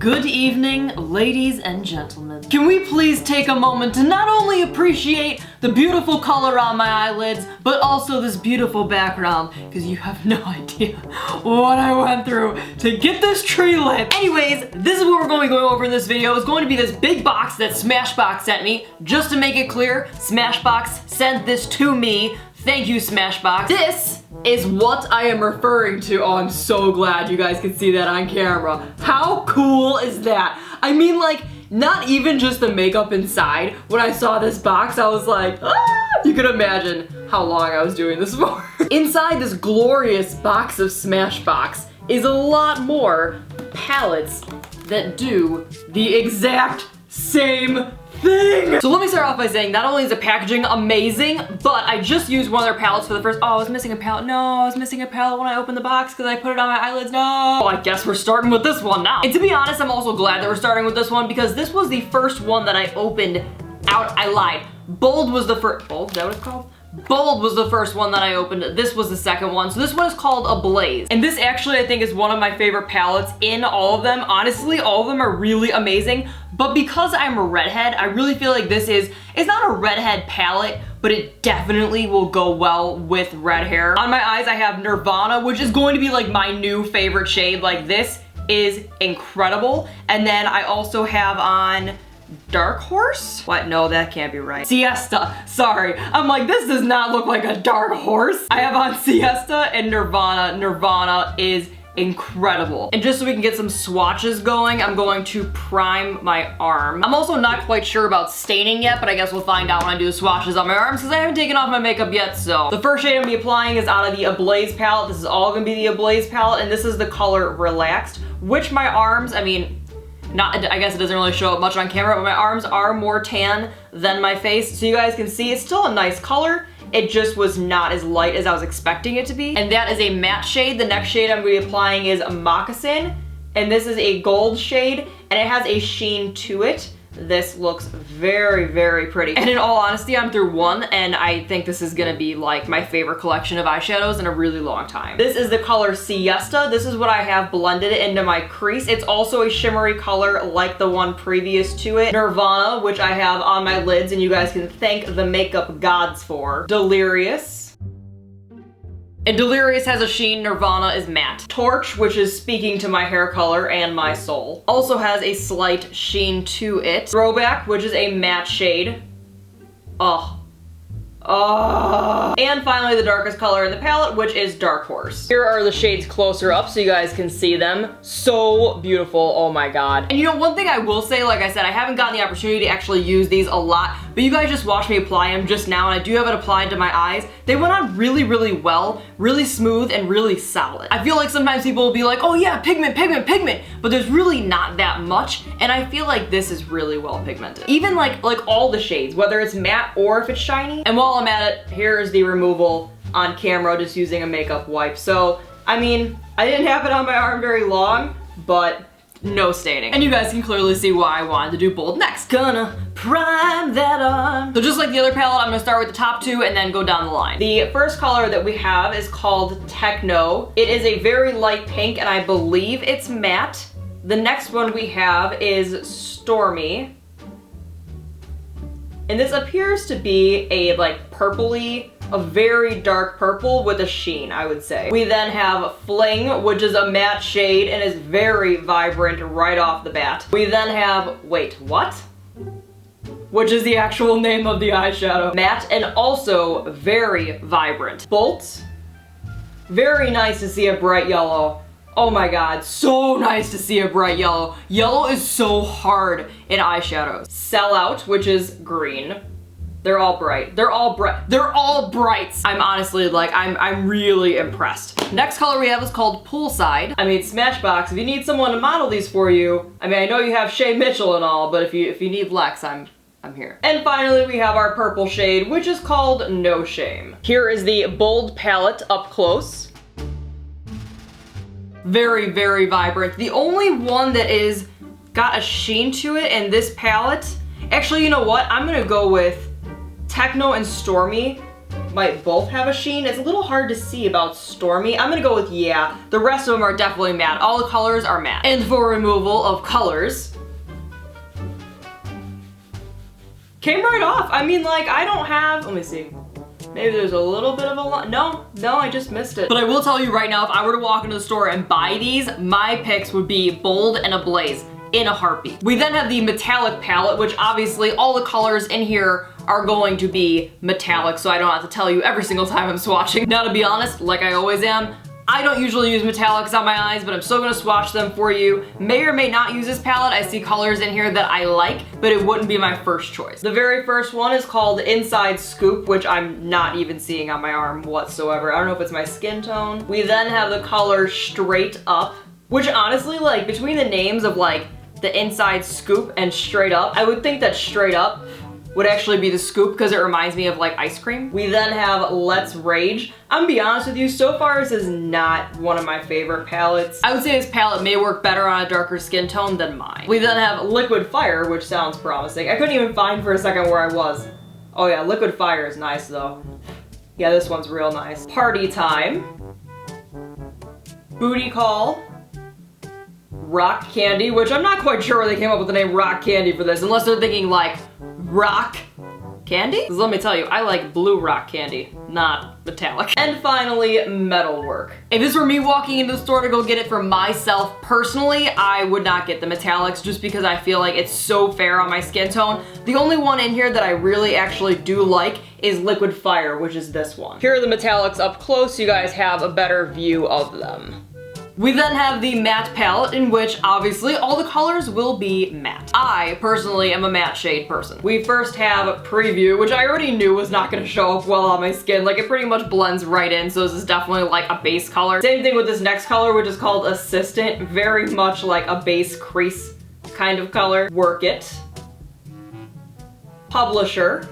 Good evening, ladies and gentlemen. Can we please take a moment to not only appreciate the beautiful color on my eyelids, but also this beautiful background, because you have no idea what I went through to get this tree lit. Anyways, this is what we're going to go over in this video. It's going to be this big box that Smashbox sent me. Just to make it clear, Smashbox sent this to me. Thank you, Smashbox. This is what I am referring to. Oh, I'm so glad you guys can see that on camera. How cool is that? I mean, like, not even just the makeup inside. When I saw this box, I was like, ah! You can imagine how long I was doing this for. Inside this glorious box of Smashbox is a lot more palettes that do the exact same thing. So let me start off by saying not only is the packaging amazing, but I just used one of their palettes for the first, oh, I was missing a palette. No, I was missing a palette when I opened the box because I put it on my eyelids. No. Well, I guess we're starting with this one now. And to be honest, I'm also glad that we're starting with this one because this was the first one that I opened out. I lied. Bold was the first, Bold, is that what it's called? Bold was the first one that I opened. This was the second one. So this one is called Ablaze. And this actually I think is one of my favorite palettes in all of them. Honestly, all of them are really amazing. But because I'm a redhead, I really feel like this is, it's not a redhead palette, but it definitely will go well with red hair. On my eyes, I have Nirvana, which is going to be like my new favorite shade. Like this is incredible. And then I also have on Dark Horse? What? No, that can't be right. Siesta. Sorry. I'm like, this does not look like a dark horse. I have on Siesta and Nirvana. Nirvana is incredible. And just so we can get some swatches going, I'm going to prime my arm. I'm also not quite sure about staining yet, but I guess we'll find out when I do the swatches on my arms because I haven't taken off my makeup yet, so. The first shade I'm gonna be applying is out of the Ablaze palette. This is all gonna be the Ablaze palette, and this is the color Relaxed, which my arms, I mean, I guess it doesn't really show up much on camera, but my arms are more tan than my face, so you guys can see it's still a nice color. It just was not as light as I was expecting it to be. And that is a matte shade. The next shade I'm going to be applying is Moccasin, and this is a gold shade, and it has a sheen to it. This looks very, very pretty. And in all honesty, I'm through one, and I think this is gonna be like my favorite collection of eyeshadows in a really long time. This is the color Siesta. This is what I have blended into my crease. It's also a shimmery color like the one previous to it. Nirvana, which I have on my lids, and you guys can thank the makeup gods for. Delirious. And Delirious has a sheen, Nirvana is matte. Torch, which is speaking to my hair color and my soul, also has a slight sheen to it. Throwback, which is a matte shade. Oh. Oh. And finally the darkest color in the palette, which is Dark Horse. Here are the shades closer up so you guys can see them. So beautiful, oh my god. And you know, one thing I will say, like I said, I haven't gotten the opportunity to actually use these a lot, but you guys just watched me apply them just now, and I do have it applied to my eyes. They went on really, really well, really smooth, and really solid. I feel like sometimes people will be like, oh yeah, pigment, pigment, pigment, but there's really not that much, and I feel like this is really well pigmented. Even like all the shades, whether it's matte or if it's shiny. And while I'm at it, here is the removal on camera, just using a makeup wipe. So, I mean, I didn't have it on my arm very long, but no staining. And you guys can clearly see why I wanted to do Bold next. Gonna prime that arm. So just like the other palette, I'm gonna start with the top two and then go down the line. The first color that we have is called Techno. It is a very light pink, and I believe it's matte. The next one we have is Stormy. And this appears to be a like purpley, a very dark purple with a sheen, I would say. We then have Fling, which is a matte shade and is very vibrant right off the bat. We then have, wait, what? Which is the actual name of the eyeshadow. Matte and also very vibrant. Bolt. Very nice to see a bright yellow. Oh my god, so nice to see a bright yellow. Yellow is so hard in eyeshadows. Sellout, which is green. They're all bright. They're all bright. They're all brights. I'm honestly like, I'm really impressed. Next color we have is called Poolside. I mean, Smashbox, if you need someone to model these for you, I mean, I know you have Shay Mitchell and all, but if you need Lex, I'm here. And finally, we have our purple shade, which is called No Shame. Here is the Bold palette up close. Very, very vibrant. The only one that is got a sheen to it in this palette, actually, you know what? I'm gonna go with Techno and Stormy might both have a sheen. It's a little hard to see about Stormy. I'm gonna go with yeah. The rest of them are definitely matte. All the colors are matte. And for removal of colors, came right off. I mean, like, I don't have, let me see. Maybe there's a little bit of a line. No, I just missed it. But I will tell you right now, if I were to walk into the store and buy these, my picks would be Bold and Ablaze in a heartbeat. We then have the metallic palette, which obviously all the colors in here are going to be metallic, so I don't have to tell you every single time I'm swatching. Now, to be honest, like I always am, I don't usually use metallics on my eyes, but I'm still gonna swatch them for you. May or may not use this palette. I see colors in here that I like, but it wouldn't be my first choice. The very first one is called Inside Scoop, which I'm not even seeing on my arm whatsoever. I don't know if it's my skin tone. We then have the color Straight Up, which honestly, like, between the names of like the Inside Scoop and Straight Up, I would think that Straight Up would actually be the scoop because it reminds me of like ice cream. We then have Let's Rage. I'm gonna be honest with you, so far this is not one of my favorite palettes. I would say this palette may work better on a darker skin tone than mine. We then have Liquid Fire, which sounds promising. I couldn't even find for a second where I was. Oh yeah, Liquid Fire is nice though. Yeah, this one's real nice. Party Time, Booty Call, Rock Candy, which I'm not quite sure where they came up with the name Rock Candy for this, unless they're thinking like rock candy? Because let me tell you, I like blue rock candy, not metallic. And finally, Metalwork. If this were me walking into the store to go get it for myself personally, I would not get the metallics just because I feel like it's so fair on my skin tone. The only one in here that I really actually do like is Liquid Fire, which is this one. Here are the metallics up close so you guys have a better view of them. We then have the matte palette, in which obviously all the colors will be matte. I personally am a matte shade person. We first have Preview, which I already knew was not gonna show up well on my skin. Like, it pretty much blends right in, so this is definitely like a base color. Same thing with this next color, which is called Assistant. Very much like a base crease kind of color. Work It, Publisher,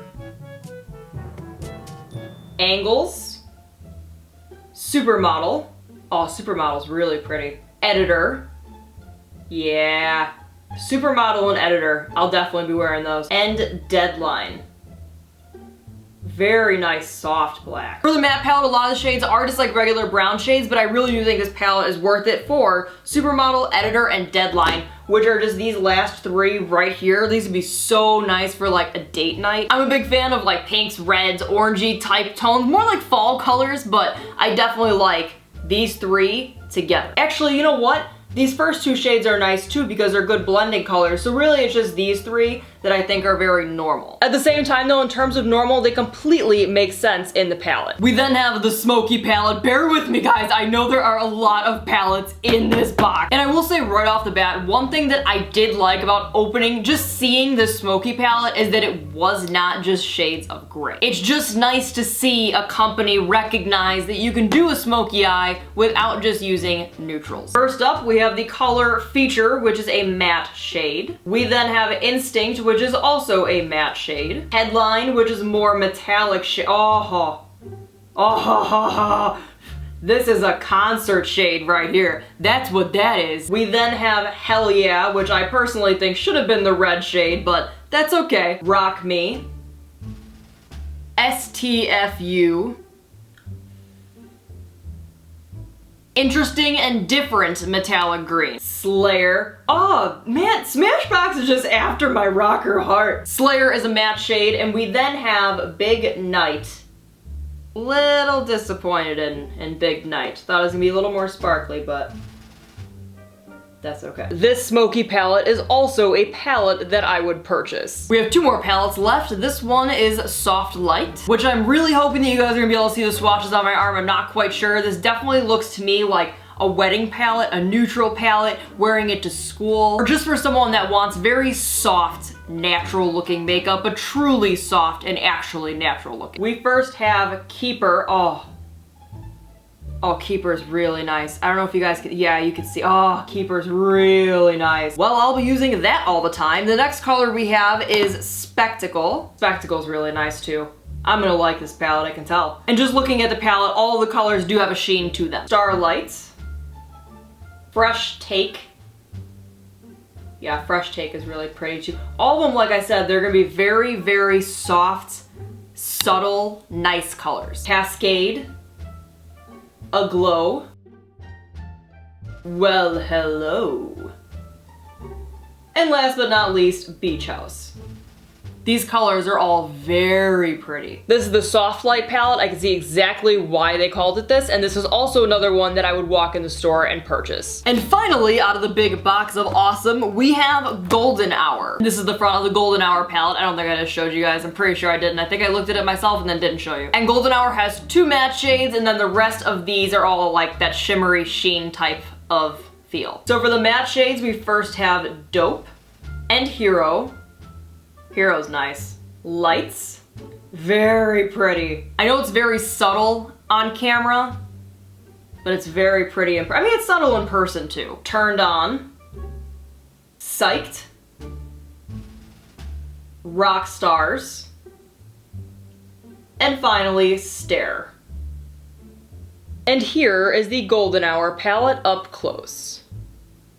Angles, Supermodel. Oh, Supermodel's really pretty. Editor. Yeah. Supermodel and Editor. I'll definitely be wearing those. And Deadline. Very nice soft black. For the matte palette, a lot of the shades are just like regular brown shades, but I really do think this palette is worth it for Supermodel, Editor, and Deadline, which are just these last three right here. These would be so nice for like a date night. I'm a big fan of like pinks, reds, orangey type tones, more like fall colors, but I definitely like these three together. Actually, you know what? These first two shades are nice too because they're good blending colors, so really it's just these three that I think are very normal. At the same time though, in terms of normal, they completely make sense in the palette. We then have the Smoky palette. Bear with me guys, I know there are a lot of palettes in this box. And I will say right off the bat, one thing that I did like about opening, just seeing the Smoky palette, is that it was not just shades of gray. It's just nice to see a company recognize that you can do a smoky eye without just using neutrals. First up, we have the color Feature, which is a matte shade. We then have Instinct, which is also a matte shade. Headline, which is more metallic shade. This is a concert shade right here. That's what that is. We then have Hell Yeah, which I personally think should have been the red shade, but that's okay. Rock Me. STFU. Interesting and Different metallic green. Slayer. Oh man, Smashbox is just after my rocker heart. Slayer is a matte shade, and we then have Big Night. Little disappointed in Big Night. Thought it was gonna be a little more sparkly, but that's okay. This Smoky palette is also a palette that I would purchase. We have two more palettes left. This one is Soft Light, which I'm really hoping that you guys are gonna be able to see the swatches on my arm. I'm not quite sure. This definitely looks to me like a wedding palette, a neutral palette, wearing it to school, or just for someone that wants very soft, natural looking makeup, but truly soft and actually natural looking. We first have Keeper. Oh, Keeper's really nice. I don't know if you guys can, yeah, you can see, oh, Keeper's really nice. Well, I'll be using that all the time. The next color we have is Spectacle. Spectacle's really nice too. I'm gonna like this palette, I can tell. And just looking at the palette, all the colors do have a sheen to them. Starlight. Fresh Take. Yeah, Fresh Take is really pretty too. All of them, like I said, they're gonna be very, very soft, subtle, nice colors. Cascade, Aglow, Well Hello, and last but not least, Beach House. These colors are all very pretty. This is the Soft Light palette. I can see exactly why they called it this, and this is also another one that I would walk in the store and purchase. And finally, out of the big box of awesome, we have Golden Hour. This is the front of the Golden Hour palette. I don't think I just showed you guys. I'm pretty sure I didn't. I think I looked at it myself and then didn't show you. And Golden Hour has 2 matte shades, and then the rest of these are all like that shimmery sheen type of feel. So for the matte shades, we first have Dope and Hero. Hero's nice. Lights, very pretty. I know it's very subtle on camera, but it's very pretty. I mean, it's subtle in person too. Turned On, Psyched, Rock Stars, and finally, Stare. And here is the Golden Hour palette up close.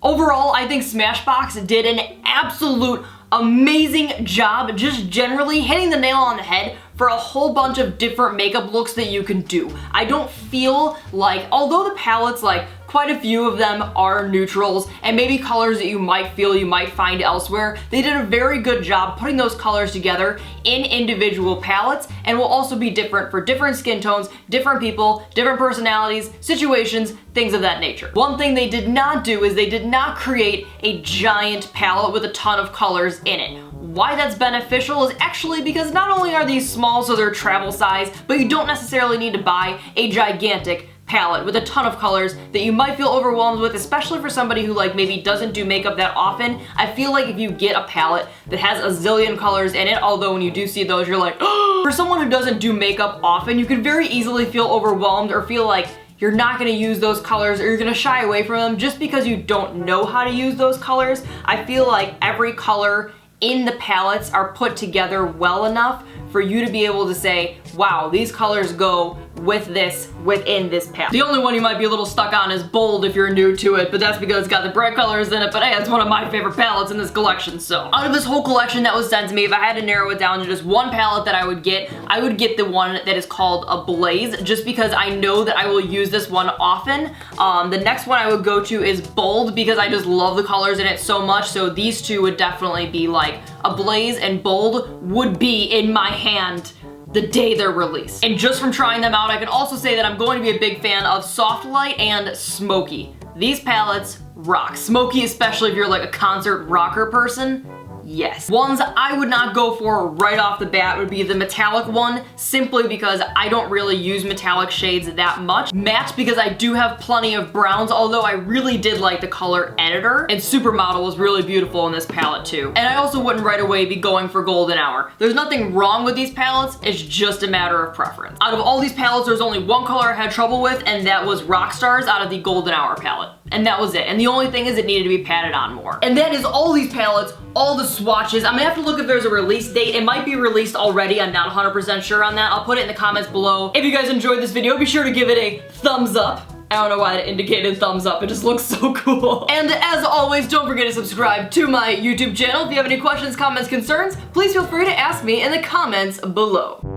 Overall, I think Smashbox did an absolute amazing job just generally hitting the nail on the head for a whole bunch of different makeup looks that you can do. I don't feel like, although the palettes, like quite a few of them are neutrals and maybe colors that you might feel you might find elsewhere, they did a very good job putting those colors together in individual palettes and will also be different for different skin tones, different people, different personalities, situations, things of that nature. One thing they did not do is they did not create a giant palette with a ton of colors in it. Why that's beneficial is actually because not only are these small, so they're travel size, but you don't necessarily need to buy a gigantic palette with a ton of colors that you might feel overwhelmed with, especially for somebody who like maybe doesn't do makeup that often. I feel like if you get a palette that has a zillion colors in it, although when you do see those, you're like, oh! For someone who doesn't do makeup often, you could very easily feel overwhelmed or feel like you're not gonna use those colors or you're gonna shy away from them just because you don't know how to use those colors. I feel like every color in the palettes are put together well enough for you to be able to say, wow, these colors go with this within this palette. The only one you might be a little stuck on is Bold if you're new to it, but that's because it's got the bright colors in it, but hey, it's one of my favorite palettes in this collection, so. Out of this whole collection that was sent to me, if I had to narrow it down to just one palette that I would get the one that is called Ablaze, just because I know that I will use this one often. The next one I would go to is Bold because I just love the colors in it so much, so these two would definitely be like Ablaze and Bold would be in my hand the day they're released. And just from trying them out, I can also say that I'm going to be a big fan of Soft Light and Smoky. These palettes rock. Smoky, especially if you're like a concert rocker person, yes. Ones I would not go for right off the bat would be the metallic one, simply because I don't really use metallic shades that much. Matte because I do have plenty of browns, although I really did like the color editor, and Supermodel was really beautiful in this palette too. And I also wouldn't right away be going for Golden Hour. There's nothing wrong with these palettes, it's just a matter of preference. Out of all these palettes, there's only one color I had trouble with, and that was Rock Stars out of the Golden Hour palette. And that was it. And the only thing is it needed to be patted on more. And that is all these palettes, all the swatches. I'm gonna have to look if there's a release date. It might be released already. I'm not 100% sure on that. I'll put it in the comments below. If you guys enjoyed this video, be sure to give it a thumbs up. I don't know why it indicated thumbs up. It just looks so cool. And as always, don't forget to subscribe to my YouTube channel. If you have any questions, comments, concerns, please feel free to ask me in the comments below.